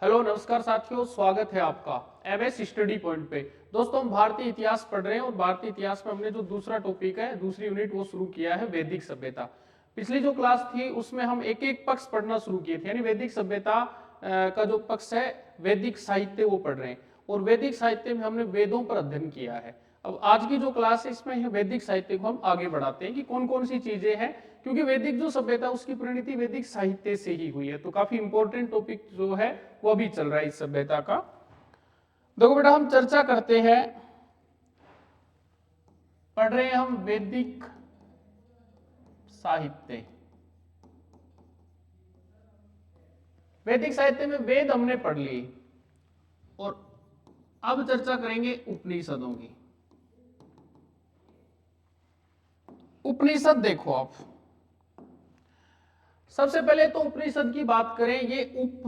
Hello नमस्कार साथियों, स्वागत है आपका एमएस स्टडी पॉइंट पे। दोस्तों, हम भारतीय इतिहास पढ़ रहे हैं और भारतीय इतिहास में हमने जो दूसरा टॉपिक है, दूसरी यूनिट वो शुरू किया है वैदिक सभ्यता। पिछली जो क्लास थी उसमें हम एक एक पक्ष पढ़ना शुरू किए थे, यानी वैदिक सभ्यता का जो पक्ष है वैदिक साहित्य वो पढ़ रहे हैं और वैदिक साहित्य में हमने वेदों पर अध्ययन किया है। अब आज की जो क्लास है इसमें वैदिक साहित्य को हम आगे बढ़ाते हैं कि कौन कौन सी चीजें हैं, क्योंकि वैदिक जो सभ्यता उसकी परिणति वैदिक साहित्य से ही हुई है। तो काफी इंपॉर्टेंट टॉपिक जो है वो भी चल रहा है इस सभ्यता का। देखो बेटा, हम चर्चा करते हैं, पढ़ रहे हैं हम वैदिक साहित्य। वैदिक साहित्य में वेद हमने पढ़ लिए और अब चर्चा करेंगे उपनिषदों की। उपनिषद देखो आप, सबसे पहले तो उपनिषद की बात करें, ये उप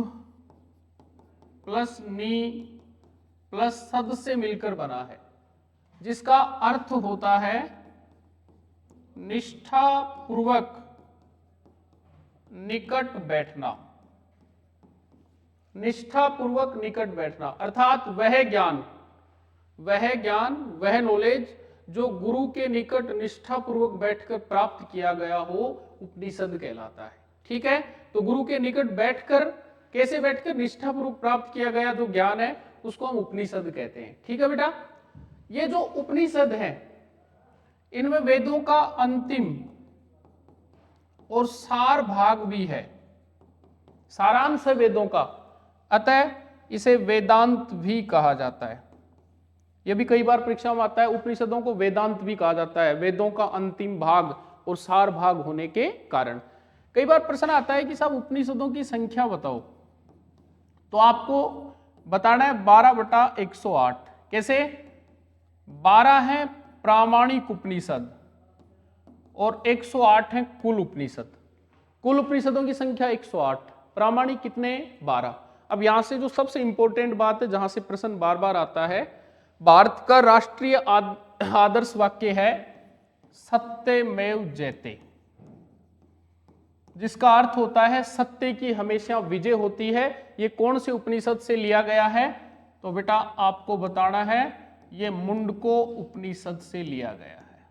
प्लस नी प्लस सद से मिलकर बना है, जिसका अर्थ होता है निष्ठा पूर्वक निकट बैठना। निष्ठा पूर्वक निकट बैठना अर्थात वह ज्ञान, वह नॉलेज जो गुरु के निकट निष्ठा पूर्वक बैठकर प्राप्त किया गया हो, उपनिषद कहलाता है। ठीक है, तो गुरु के निकट बैठकर, कैसे बैठकर, निष्ठा पूर्वक प्राप्त किया गया जो ज्ञान है उसको हम उपनिषद कहते हैं। ठीक है बेटा, ये जो उपनिषद है इनमें वेदों का अंतिम और सार भाग भी है, सारांश है वेदों का, अतः इसे वेदांत भी कहा जाता है। यह भी कई बार परीक्षा में आता है, उपनिषदों को वेदांत भी कहा जाता है, वेदों का अंतिम भाग और सार भाग होने के कारण। कई बार प्रश्न आता है कि साहब उपनिषदों की संख्या बताओ, तो आपको बताना है 12/108। कैसे? 12 है प्रामाणिक उपनिषद और 108 है कुल उपनिषद। कुल उपनिषदों की संख्या 108, प्रामाणिक कितने? 12। अब यहां से जो सबसे इंपॉर्टेंट बात है, जहां से प्रश्न बार बार आता है, भारत का राष्ट्रीय आदर्श वाक्य है सत्यमेव जयते, जिसका अर्थ होता है सत्य की हमेशा विजय होती है। ये कौन से उपनिषद से लिया गया है? तो बेटा आपको बताना है, ये मुंडको उपनिषद से लिया गया है।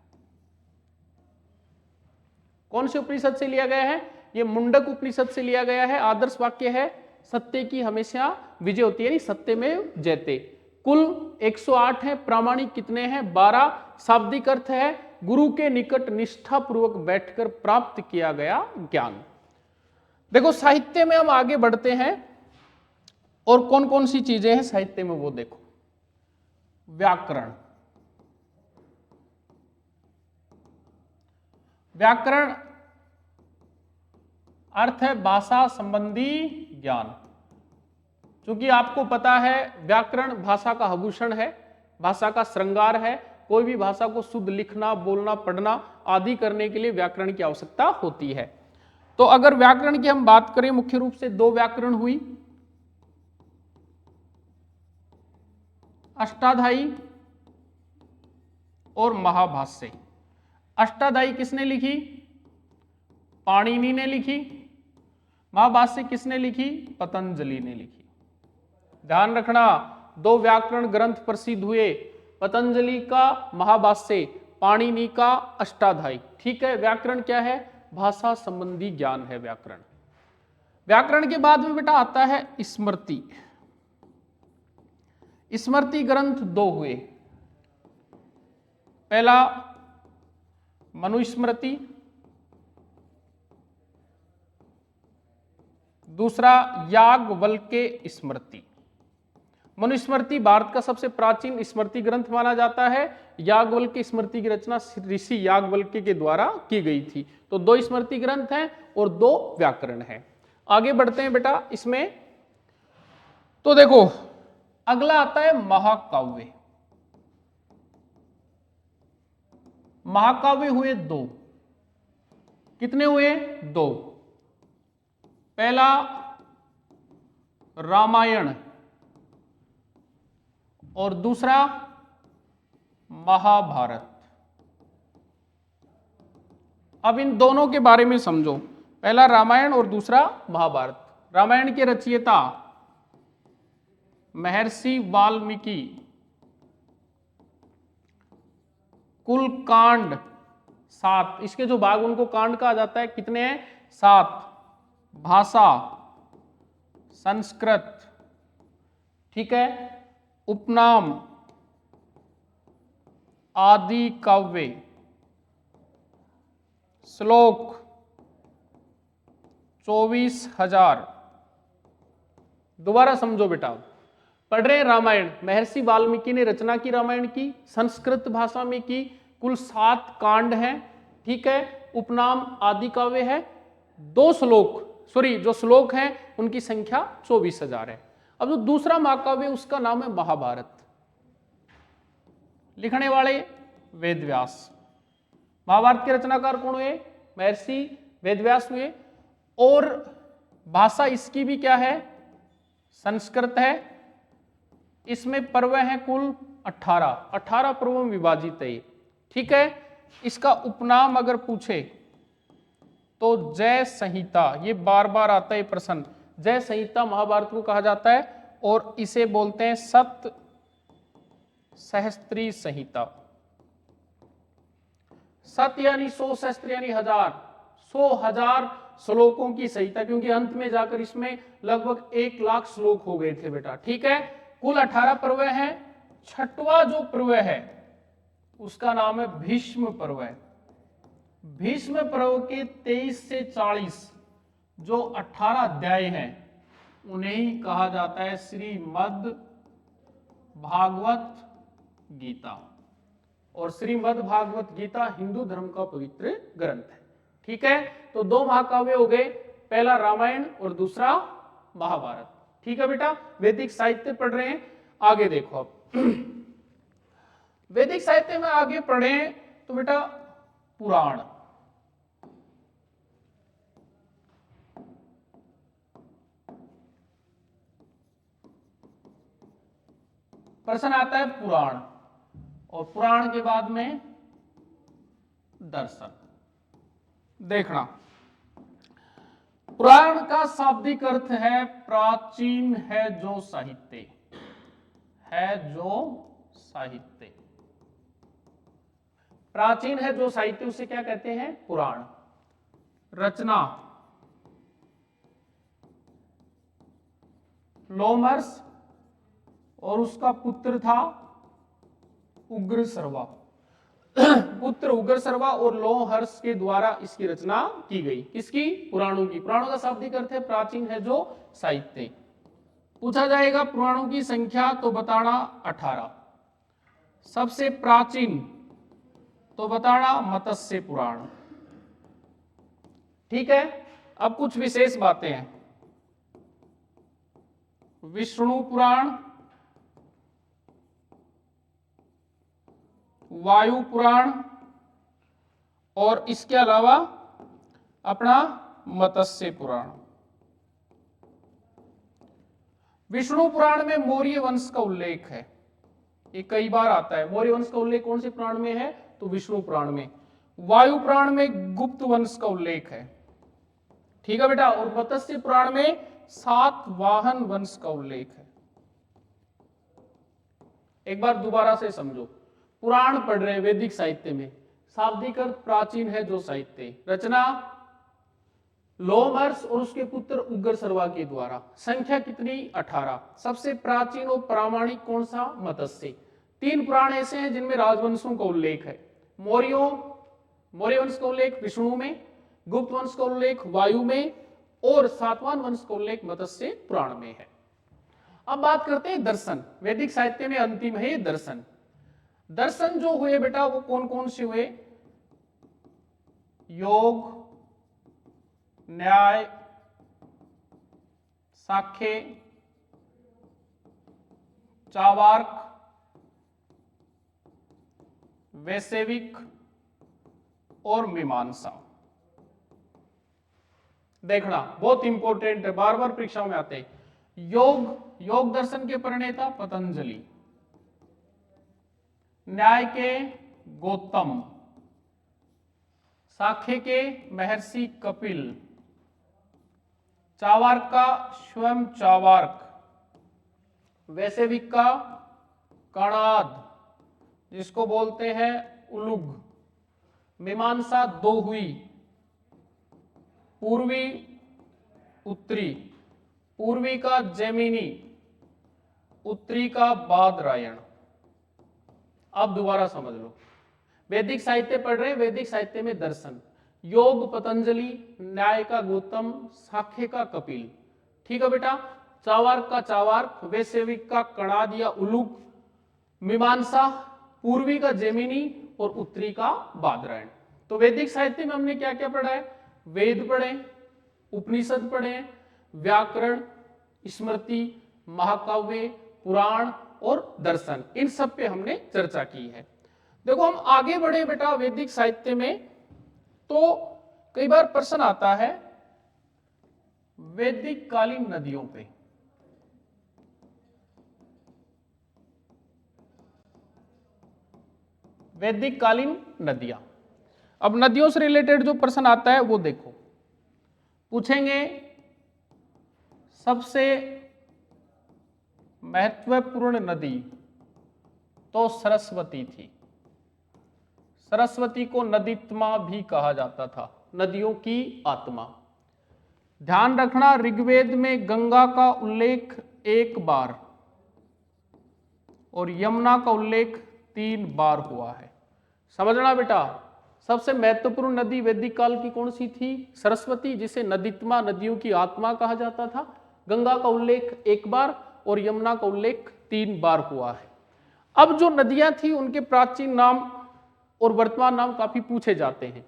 कौन से उपनिषद से लिया गया है? ये मुंडक उपनिषद से लिया गया है। आदर्श वाक्य है सत्य की हमेशा विजय होती है, यानी सत्य में जयते। कुल 108 है, प्रामाणिक कितने हैं? 12। शाब्दिक अर्थ है गुरु के निकट निष्ठा पूर्वक बैठकर प्राप्त किया गया ज्ञान। देखो साहित्य में हम आगे बढ़ते हैं और कौन कौन सी चीजें हैं साहित्य में वो देखो। व्याकरण, व्याकरण अर्थ है भाषा संबंधी ज्ञान। क्योंकि आपको पता है व्याकरण भाषा का आभूषण है, भाषा का श्रृंगार है। कोई भी भाषा को शुद्ध लिखना, बोलना, पढ़ना आदि करने के लिए व्याकरण की आवश्यकता होती है। तो अगर व्याकरण की हम बात करें, मुख्य रूप से 2 व्याकरण हुई, अष्टाध्यायी और महाभाष्य। अष्टाध्यायी किसने लिखी? पाणिनि ने लिखी। महाभाष्य किसने लिखी? पतंजलि ने लिखी। ध्यान रखना, 2 व्याकरण ग्रंथ प्रसिद्ध हुए, पतंजलि का महाभाष्य, पाणिनि का अष्टाध्यायी। ठीक है, व्याकरण क्या है? भाषा संबंधी ज्ञान है व्याकरण। व्याकरण के बाद में बेटा आता है स्मृति। स्मृति ग्रंथ 2 हुए, पहला मनुस्मृति, दूसरा याज्ञवल्क्य स्मृति। मनुस्मृति भारत का सबसे प्राचीन स्मृति ग्रंथ माना जाता है। याज्ञवल्क्य स्मृति की रचना ऋषि याज्ञवल्क्य के द्वारा की गई थी। तो 2 स्मृति ग्रंथ हैं और 2 व्याकरण हैं। आगे बढ़ते हैं बेटा इसमें। तो देखो अगला आता है महाकाव्य। महाकाव्य हुए 2। कितने हुए? 2। पहला रामायण और दूसरा महाभारत। अब इन दोनों के बारे में समझो, पहला रामायण और दूसरा महाभारत। रामायण के रचयिता महर्षि वाल्मीकि कुल कांड 7, इसके जो भाग उनको कांड कहा जाता है, कितने हैं? 7। भाषा, संस्कृत, ठीक है, उपनाम, आदि काव्य, श्लोक 24,000। दोबारा समझो बेटा, पढ़ रहे हैं रामायण, महर्षि वाल्मीकि ने रचना की रामायण की, संस्कृत भाषा में की, कुल 7 कांड हैं, ठीक है, उपनाम आदि काव्य है, 2 श्लोक, सॉरी जो श्लोक हैं उनकी संख्या 24,000 है। अब जो दूसरा महाकाव्य उसका नाम है महाभारत, लिखने वाले वेदव्यास। महाभारत के रचनाकार कौन हुए? महर्षि वेदव्यास हुए। और भाषा इसकी भी क्या है? संस्कृत है। इसमें पर्व है कुल 18 पर्वों में विभाजित है, ठीक है। इसका उपनाम अगर पूछे तो जय संहिता, ये बार बार आता है प्रश्न, जय संहिता महाभारत को कहा जाता है, और इसे बोलते हैं सप्त सहस्त्री संहिता। सत यानी 100, सहस्त्र यानी 1000, 100,000 श्लोकों की संहिता, क्योंकि अंत में जाकर इसमें लगभग 1 लाख श्लोक हो गए थे बेटा, ठीक है। कुल 18 पर्व हैं। 6वां जो पर्व है उसका नाम है भीष्म पर्व। भीष्म पर्व के 23 से 40 जो 18 अध्याय हैं उन्हें ही कहा जाता है श्रीमद् भागवत गीता। और श्रीमद् भागवत गीता हिंदू धर्म का पवित्र ग्रंथ है, ठीक है। तो 2 महाकाव्य हो गए, पहला रामायण और दूसरा महाभारत, ठीक है बेटा। वैदिक साहित्य पढ़ रहे हैं, आगे देखो अब वैदिक साहित्य में आगे पढ़े तो बेटा पुराण, प्रश्न आता है पुराण, और पुराण के बाद में दर्शन। देखना, पुराण का शाब्दिक अर्थ है प्राचीन है जो साहित्य, है जो साहित्य। प्राचीन है जो साहित्य उसे क्या कहते हैं? पुराण। रचना लोमहर्ष और उसका पुत्र था उग्रसर्वा। पुत्र उग्रसर्वा और लोमहर्ष के द्वारा इसकी रचना की गई। किसकी? पुराणों की। पुराणों का शाब्दिक अर्थ है प्राचीन है जो साहित्य। पूछा जाएगा पुराणों की संख्या तो बताना 18। सबसे प्राचीन तो बताना मत्स्य पुराण, ठीक है। अब कुछ विशेष बातें हैं। विष्णु पुराण, वायु पुराण, और इसके अलावा अपना मत्स्य पुराण। विष्णु पुराण में मौर्य वंश का उल्लेख है, ये कई बार आता है। मौर्य वंश का उल्लेख कौन से पुराण में है? तो विष्णु पुराण में। वायु पुराण में गुप्त वंश का उल्लेख है, ठीक है बेटा। और मत्स्य पुराण में सातवाहन वंश का उल्लेख है। एक बार दोबारा से समझो, पुराण पढ़ रहे वैदिक साहित्य में, शाब्दिक अर्थ प्राचीन है जो साहित्य, रचना लोमहर्ष और उसके पुत्र उग्रसर्वा के द्वारा, संख्या कितनी? 18। सबसे प्राचीन और प्रामाणिक कौन सा? मत्स्य। 3 पुराण ऐसे हैं जिनमें राजवंशों का उल्लेख है। मौर्य वंश का उल्लेख विष्णु में, गुप्त वंश का उल्लेख वायु में, और सातवाहन वंश का उल्लेख मत्स्य पुराण में है। अब बात करते हैं दर्शन। वैदिक साहित्य में अंतिम है दर्शन। दर्शन जो हुए बेटा वो कौन कौन से हुए? योग, न्याय, साख्य, चावार्क, वैसेविक और मीमांसा। देखना बहुत इंपॉर्टेंट है, बार बार परीक्षाओं में आते हैं। योग दर्शन के प्रणेता पतंजलि, न्याय के गौतम, साख्य के महर्षि कपिल, चावार्क का स्वयं चावार्क, वेसेविका, कणाद जिसको बोलते हैं उलुग, मीमांसा दो हुई, पूर्वी उत्तरी, पूर्वी का जैमिनी, उत्तरी का बादरायण। अब दोबारा समझ लो, वैदिक साहित्य पढ़ रहे हैं, वैदिक साहित्य में दर्शन, योग पतंजलि, न्याय का गौतम, साख्य का कपिल, ठीक है बेटा। चावार्क का चावार्क, वैसेविक का कणाद या उलूक, मीमांसा पूर्वी का जैमिनी और उत्तरी का बादरायण। तो वैदिक साहित्य में हमने क्या क्या पढ़ा है? वेद पढ़े, उपनिषद पढ़े, व्याकरण, स्मृति, महाकाव्य, पुराण और दर्शन, इन सब पे हमने चर्चा की है। देखो हम आगे बढ़े बेटा वैदिक साहित्य में, तो कई बार प्रश्न आता है वैदिक कालीन नदियों पे। वैदिक कालीन नदियां, अब नदियों से रिलेटेड जो प्रश्न आता है वो देखो, पूछेंगे सबसे महत्वपूर्ण नदी तो सरस्वती थी। सरस्वती को नदीत्मा भी कहा जाता था, नदियों की आत्मा। ध्यान रखना, ऋग्वेद में गंगा का उल्लेख 1 बार और यमुना का उल्लेख 3 बार हुआ है। समझना बेटा, सबसे महत्वपूर्ण नदी वैदिक काल की कौन सी थी? सरस्वती, जिसे नदीत्मा, नदियों की आत्मा कहा जाता था। गंगा का उल्लेख 1 बार और यमुना का उल्लेख 3 बार हुआ है। अब जो नदियां थी उनके प्राचीन नाम और वर्तमान नाम काफी पूछे जाते हैं।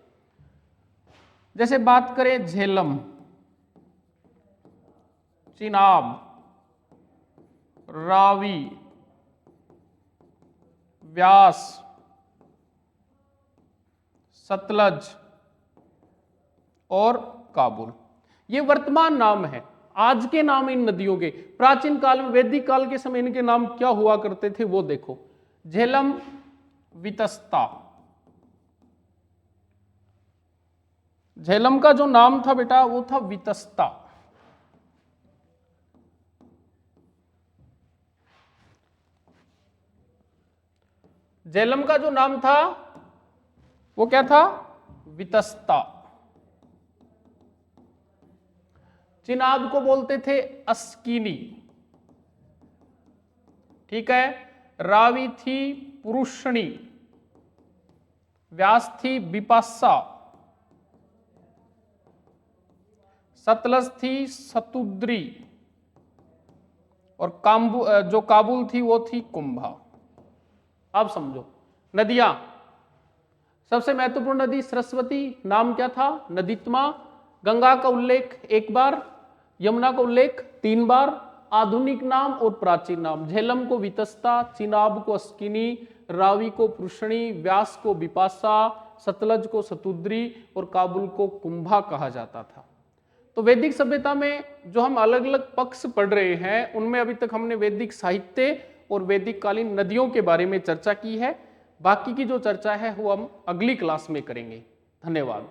जैसे बात करें झेलम, चिनाब, रावी, व्यास, सतलज और काबुल, ये वर्तमान नाम है। आज के नाम इन नदियों के, प्राचीन काल में वैदिक काल के समय इनके नाम क्या हुआ करते थे वो देखो। झेलम, वितस्ता। झेलम का जो नाम था बेटा वो था वितस्ता। झेलम का जो नाम था वो क्या था? वितस्ता। चिनाब को बोलते थे अस्किनी, ठीक है। रावी थी पुरुषणी, व्यास थी विपासा, सतलज थी सतुद्री और जो काबुल थी वो थी कुंभा। अब समझो नदियां, सबसे महत्वपूर्ण नदी सरस्वती, नाम क्या था? नदीत्मा। गंगा का उल्लेख 1 बार, यमुना का उल्लेख 3 बार। आधुनिक नाम और प्राचीन नाम, झेलम को वितस्ता, चिनाब को अस्किनी, रावी को पुरुषणी, व्यास को विपासा, सतलज को सतुद्री और काबुल को कुंभा कहा जाता था। तो वैदिक सभ्यता में जो हम अलग अलग पक्ष पढ़ रहे हैं उनमें अभी तक हमने वैदिक साहित्य और वैदिक कालीन नदियों के बारे में चर्चा की है। बाकी की जो चर्चा है वो हम अगली क्लास में करेंगे। धन्यवाद।